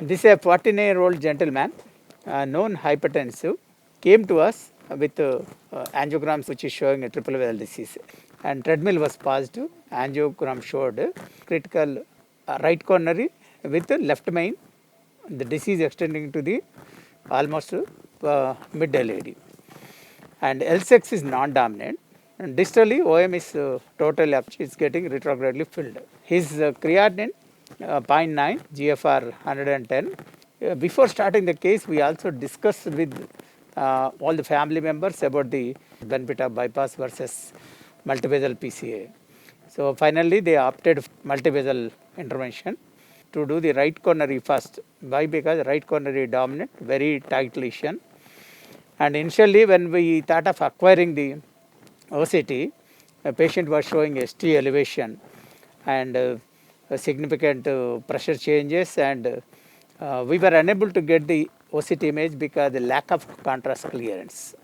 This is a 49-year-old gentleman, known hypertensive, came to us with angiograms which is showing a triple valve disease. And treadmill was positive. Angiogram showed critical right coronary with left main. The disease extending to the almost mid LAD. And L6 is non-dominant. And distally, OM is total is getting retrogradely filled. His creatinine 0.9, GFR 110. Before starting the case, we also discussed with all the family members about the benefit of bypass versus multivasal PCI. So finally, they opted multivasal intervention to do the right coronary first. Why? Because right coronary dominant, very tight lesion. And initially, when we thought of acquiring the OCT, a patient was showing ST elevation and significant pressure changes, and we were unable to get the OCT image because the lack of contrast clearance.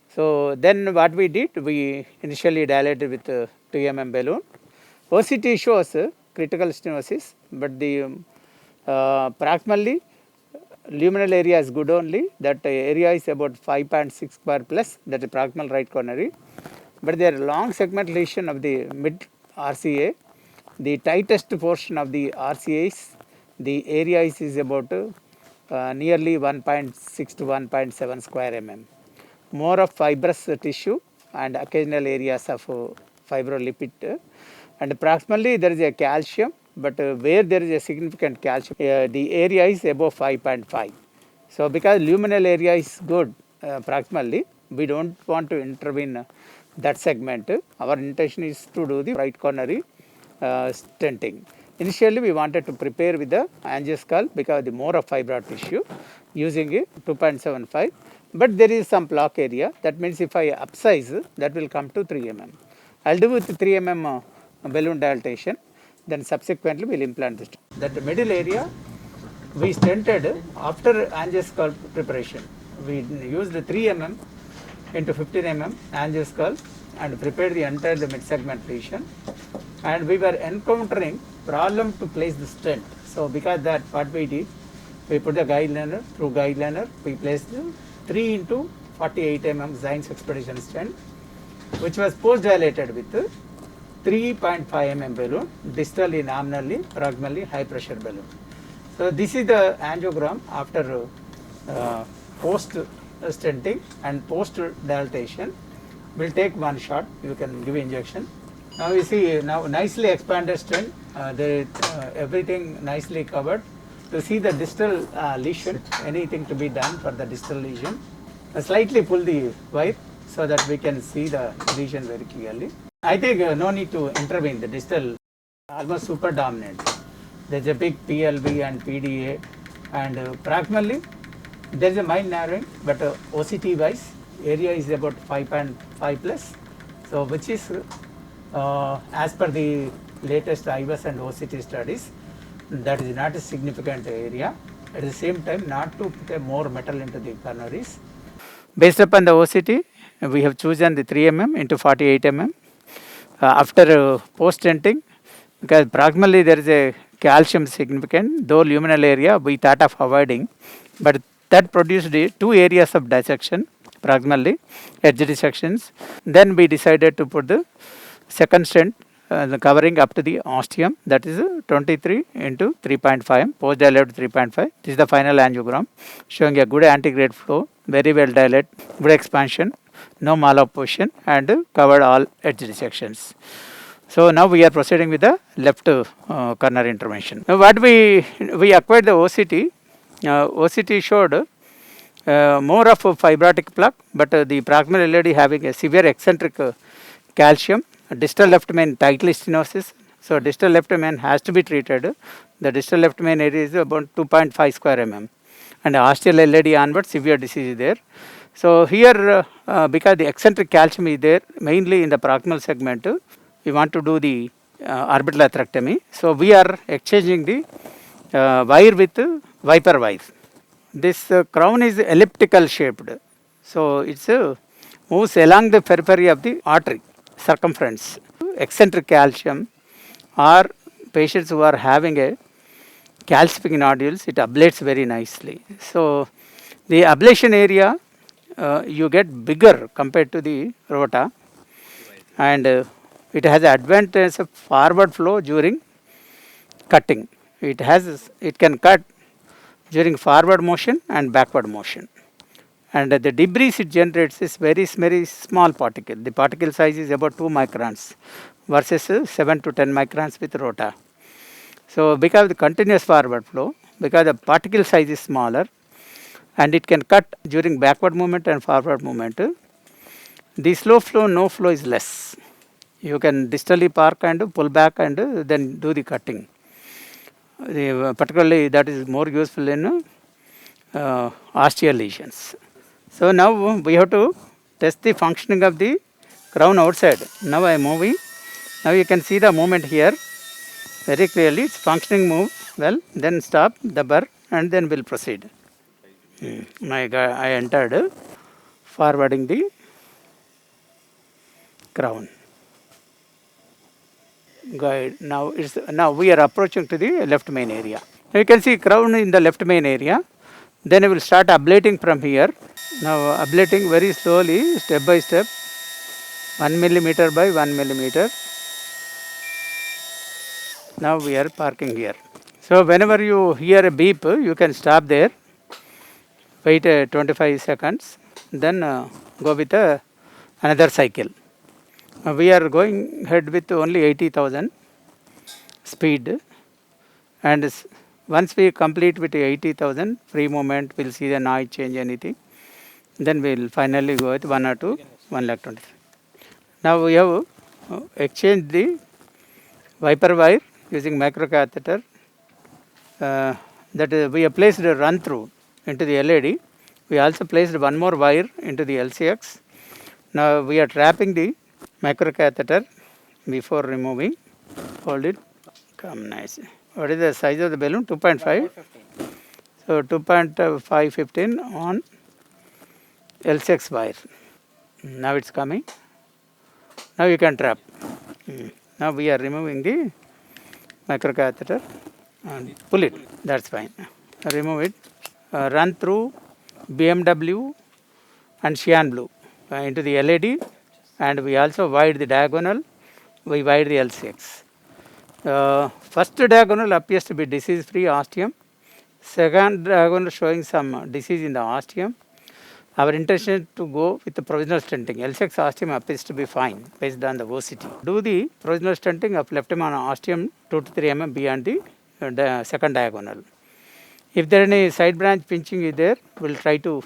So then what we did, we initially dilated with 2 mm balloon. OCT shows critical stenosis, but the proximally luminal area is good only. That area is about 5.6 square plus, that is proximal right coronary. But there are long segment lesion of the mid RCA. The tightest portion of the RCA is, the area is about nearly 1.6 to 1.7 square mm. More of fibrous tissue and occasional areas of fibrolipid. And proximally there is a calcium, but where there is a significant calcium, the area is above 5.5. So because luminal area is good proximally, we don't want to intervene that segment. Our intention is to do the right coronary stenting. Initially, we wanted to prepare with the angioscalp because the more of fibroid tissue using a 2.75, but there is some plaque area. That means if I upsize, that will come to 3 mm. I'll do with 3 mm balloon dilatation, then subsequently we'll implant this. That middle area we stented after angioscalp preparation. We used 3 mm into 15 mm angioscalp and prepared the entire mid segment lesion, and we were encountering problem to place the stent. So because that, what we did, we put the guide liner, through guide liner we placed 3 into 48 mm Zions expedition stent, which was post dilated with 3.5 mm balloon, distally nominally, proximally high pressure balloon. So this is the angiogram after post stenting and post dilatation. We'll take one shot. You can give injection. Now you see, now nicely expanded stent. Everything nicely covered. To see the distal lesion, anything to be done for the distal lesion. Slightly pull the wire so that we can see the lesion very clearly. I think no need to intervene. The distal almost super dominant. There's a big PLV and PDA, and proximally there is a mild narrowing, but OCT wise area is about 5.5 plus. So which is as per the latest IVAS and OCT studies, that is not a significant area. At the same time, not to put more metal into the coronaries. Based upon the OCT, we have chosen the 3 mm into 48 mm. After post stenting, because proximally there is a calcium significant, though luminal area we thought of avoiding, but that produced 2 areas of dissection proximally, edge dissections. Then we decided to put the second stent the covering up to the ostium, that is 23 into 3.5, post dilated 3.5. This is the final angiogram showing a good antegrade flow, very well dilated, good expansion, no malopposition, and covered all edge dissections. So now we are proceeding with the left coronary intervention. Now what we acquired the OCT. OCT showed more of a fibrotic plaque, but the proximal LAD having a severe eccentric calcium, distal left main tightly stenosis. So distal left main has to be treated. The distal left main area is about 2.5 square mm, and ostial LAD onward severe disease is there. So here because the eccentric calcium is there mainly in the proximal segment, we want to do the orbital atherectomy. So we are exchanging the wire with viper wire. This crown is elliptical shaped, so it's moves along the periphery of the artery circumference. Eccentric calcium or patients who are having a calcific nodules, it ablates very nicely. So the ablation area you get bigger compared to the rota, and it has the advantage of forward flow during cutting. It can cut during forward motion and backward motion, and the debris it generates is very small particle. The particle size is about 2 microns versus 7 to 10 microns with rota. So because the continuous forward flow, because the particle size is smaller and it can cut during backward movement and forward movement, the slow flow no flow is less. You can distally park and pull back and then do the cutting. Particularly that is more useful in osteal lesions. So now we have to test the functioning of the crown outside. Now I am moving. Now you can see the movement here very clearly. It's functioning move well. Then stop the burr and then we'll proceed. I entered forwarding the crown. Guide. Now we are approaching to the left main area. Now you can see crown in the left main area. Then I will start ablating from here. Now ablating very slowly, step by step, 1 millimeter by 1 millimeter. Now we are parking here. So whenever you hear a beep, you can stop there, wait 25 seconds, then go with another cycle. We are going ahead with only 80,000 speed, and once we complete with 80,000 free movement, we'll see the noise change anything. Then we'll finally go with 1 or 2, 1,23,000. Now we have exchanged the wiper wire using microcatheter. That we have placed a run through into the LED. We also placed one more wire into the LCX. Now we are trapping the microcatheter before removing. Hold it. Come nice. What is the size of the balloon? 2.5. So 2.515 on LCX wire. Now it's coming. Now you can trap. Now we are removing the microcatheter and pull it. That's fine. Remove it. Run through BMW and cyan blue into the LED, and we also wide the diagonal. We wide the LCX. First diagonal appears to be disease-free osteum. Second diagonal showing some disease in the osteum. Our intention is to go with the provisional stenting. LCX osteum appears to be fine based on the OCT. Do the provisional stenting of left osteum 2 to 3 mm beyond the second diagonal. If there any side branch pinching is there, we'll try to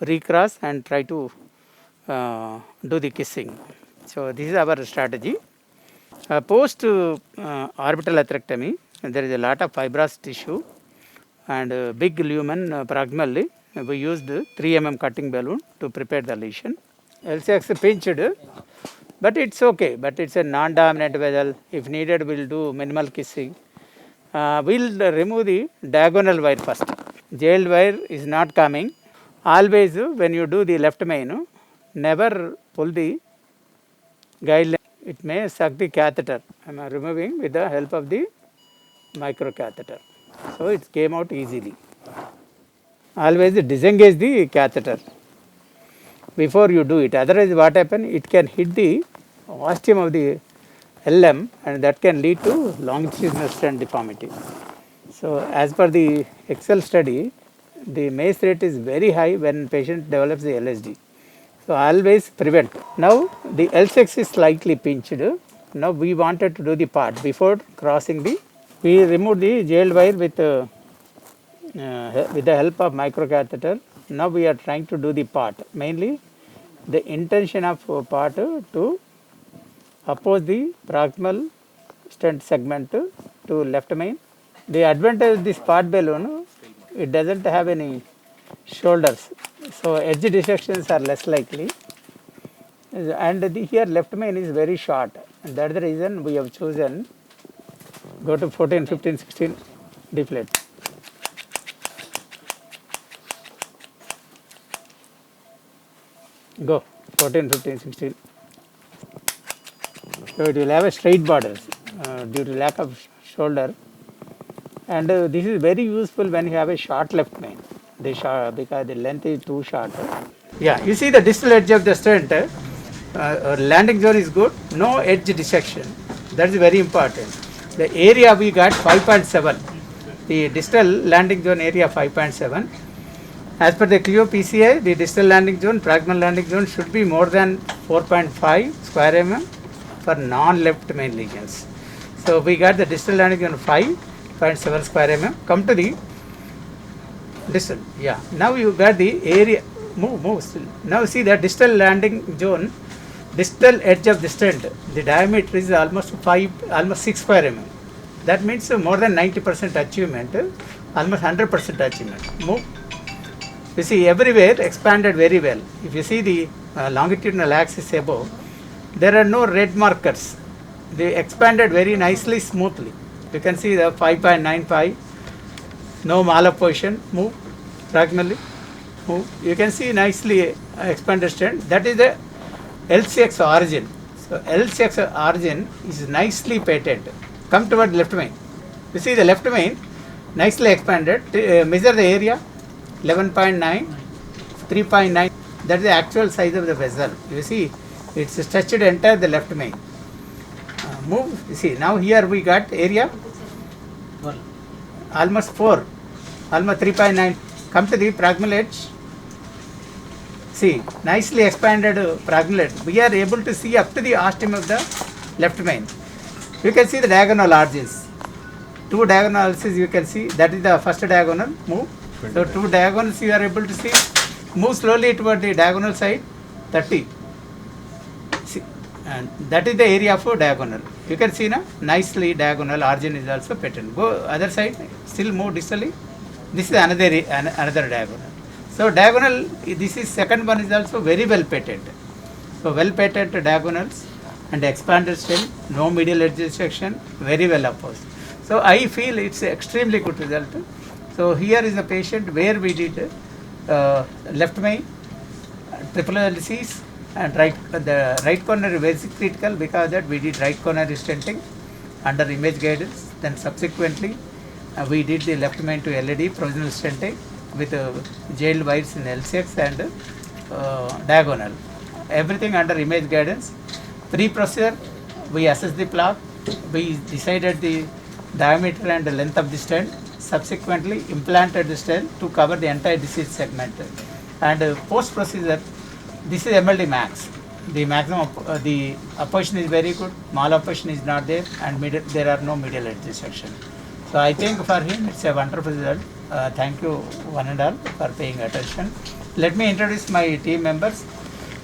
recross and try to do the kissing. So this is our strategy. Post orbital atherectomy, there is a lot of fibrous tissue and big lumen proximally. We used 3 mm cutting balloon to prepare the lesion. LCX pinched, but it's okay. But it's a non-dominant vessel. If needed, we'll do minimal kissing. We'll remove the diagonal wire first. Jailed wire is not coming. Always when you do the left main, never pull the guideline. It may suck the catheter. I am removing with the help of the microcatheter. So it came out easily. Always disengage the catheter before you do it. Otherwise what happen? It can hit the ostium of the LM, and that can lead to longitudinal stent deformity. So as per the Excel study, the MACE rate is very high when patient develops the LSD. So always prevent. Now the L6 is slightly pinched. Now we wanted to do the part before crossing the. We removed the jailed wire with the help of microcatheter. Now we are trying to do the part. Mainly the intention of part to oppose the proximal stent segment to left main. The advantage of this part balloon, it doesn't have any shoulders, so edge dissections are less likely, and here left main is very short, and that's the reason we have chosen go to 14, 15, 16 deflate. Go 14, 15, 16. So it will have a straight border due to lack of shoulder. And this is very useful when you have a short left main, because the length is too short. Yeah, you see the distal edge of the stent, landing zone is good, no edge dissection. That is very important. The area we got 5.7, the distal landing zone area 5.7. As per the Clio PCI, the distal landing zone, proximal landing zone should be more than 4.5 square mm for non-left main lesions. So we got the distal landing zone 5.7 square mm. Come to the distal. Yeah. Now you got the area. Move still. Now see the distal landing zone, distal edge of the stent. The diameter is almost 6 square mm. That means more than 90% achievement, almost 100% achievement. Move. You see everywhere expanded very well. If you see the longitudinal axis above, there are no red markers. They expanded very nicely, smoothly. You can see the 5.95, no malapposition. Move proximally. Move. You can see nicely expanded stent. That is the LCX origin. So LCX origin is nicely patent. Come toward left main. You see the left main nicely expanded. Measure the area. 11.9, 3.9, that is the actual size of the vessel. You see, it's stretched entire the left main. Move, you see, now here we got area, almost 4, almost 3.9. Come to the proximal edge. See, nicely expanded proximal edge. We are able to see up to the ostium of the left main. You can see the diagonal origins. Two diagonals you can see, that is the first diagonal. Move. So two diagonals you are able to see. Move slowly toward the diagonal side, 30. See, and that is the area for diagonal. You can see now, nicely diagonal origin is also patent. Go other side, still move distally. This is another diagonal. So diagonal, this is second one is also very well patent. So well patent diagonals and expanded stent, no medial edge section, very well opposed. So I feel it's extremely good result. So here is a patient where we did left main, triple disease, and the right corner is very critical, because that we did right corner stenting under image guidance. Then subsequently we did the left main to LED provisional stenting with jailed wires in LCX and diagonal. Everything under image guidance. Pre-procedure we assessed the plaque, we decided the diameter and the length of the stent. Subsequently implanted the stent to cover the entire disease segment. And post procedure, this is MLD max. The maximum, the opposition is very good, malopposition is not there, and there are no medial edge dissection. So I think for him it's a wonderful result. Thank you one and all for paying attention. Let me introduce my team members,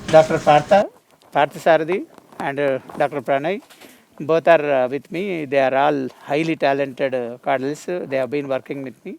Dr. Partha Saradi and Dr. Pranay. Both are with me. They are all highly talented cardiologists. They have been working with me.